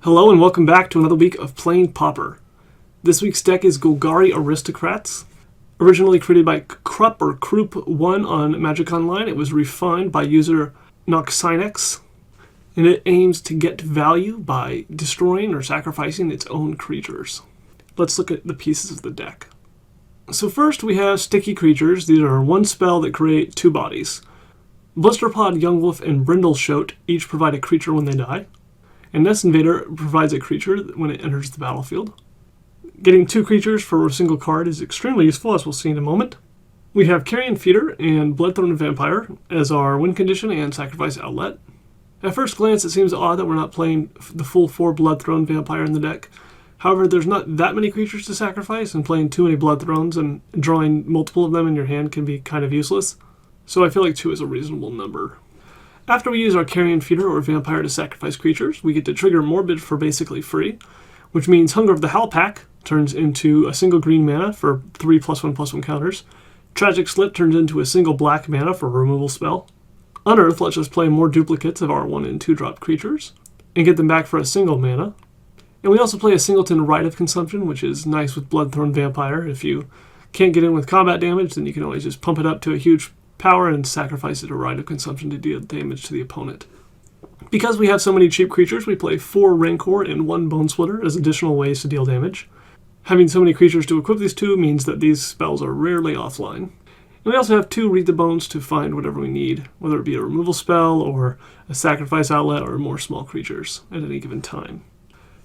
Hello and welcome back to another week of playing Pauper. This week's deck is Golgari Aristocrats. Originally created by Krupp 1 on Magic Online, it was refined by user Noxinex, and it aims to get value by destroying or sacrificing its own creatures. Let's look at the pieces of the deck. So first we have sticky creatures. These are one spell that create two bodies. Blisterpod, Youngwolf, and Brindleshote each provide a creature when they die. And Nest Invader provides a creature when it enters the battlefield. Getting two creatures for a single card is extremely useful, as we'll see in a moment. We have Carrion Feeder and Bloodthorn Vampire as our win condition and sacrifice outlet. At first glance, it seems odd that we're not playing the full 4 Bloodthorn Vampire in the deck. However, there's not that many creatures to sacrifice, and playing too many Bloodthrones and drawing multiple of them in your hand can be kind of useless. So I feel like 2 is a reasonable number. After we use our Carrion Feeder or Vampire to sacrifice creatures, we get to trigger Morbid for basically free, which means Hunger of the Howlpack turns into a single green mana for 3 +1/+1 counters. Tragic Slip turns into a single black mana for a removal spell. Unearth lets us play more duplicates of our 1 and 2 drop creatures, and get them back for a single mana. And we also play a singleton Rite of Consumption, which is nice with Bloodthorn Vampire. If you can't get in with combat damage, then you can always just pump it up to a huge power and sacrifice it to Rite of Consumption to deal damage to the opponent. Because we have so many cheap creatures, we play 4 Rancor and 1 Bone Splitter as additional ways to deal damage. Having so many creatures to equip these two means that these spells are rarely offline. And we also have 2 Read the Bones to find whatever we need, whether it be a removal spell or a sacrifice outlet or more small creatures at any given time.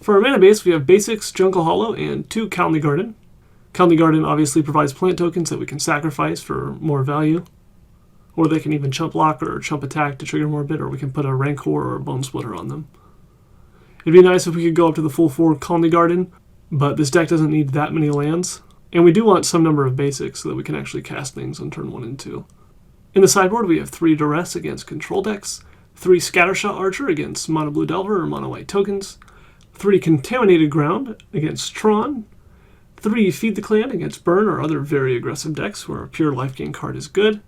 For our mana base, we have Basics, Jungle Hollow, and 2 County Garden. County Garden obviously provides plant tokens that we can sacrifice for more value. Or they can even chump block or chump attack to trigger Morbid, or we can put a Rancor or a Bone Splitter on them. It'd be nice if we could go up to the full 4 Colony Garden, but this deck doesn't need that many lands. And we do want some number of basics so that we can actually cast things on turn 1 and 2. In the sideboard, we have 3 Duress against control decks, 3 Scattershot Archer against Mono Blue Delver or Mono White tokens, 3 Contaminated Ground against Tron, 3 Feed the Clan against Burn or other very aggressive decks where a pure life gain card is good.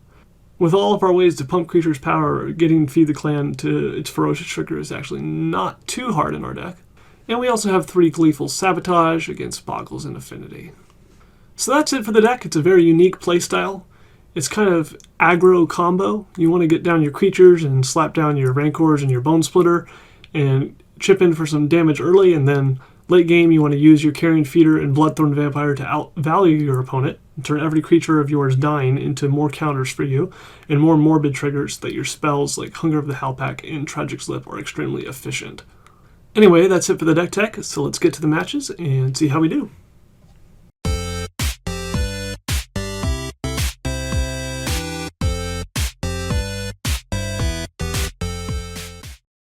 With all of our ways to pump creatures' power, getting Feed the Clan to its ferocious trigger is actually not too hard in our deck. And we also have 3 Gleeful Sabotage against Boggles and Affinity. So that's it for the deck. It's a very unique playstyle. It's kind of aggro combo. You want to get down your creatures and slap down your Rancors and your Bone Splitter and chip in for some damage early, and then late game you want to use your Carrion Feeder and Bloodthorn Vampire to outvalue your opponent and turn every creature of yours dying into more counters for you and more Morbid triggers so that your spells like Hunger of the Howlpack and Tragic Slip are extremely efficient. Anyway, that's it for the deck tech, so let's get to the matches and see how we do.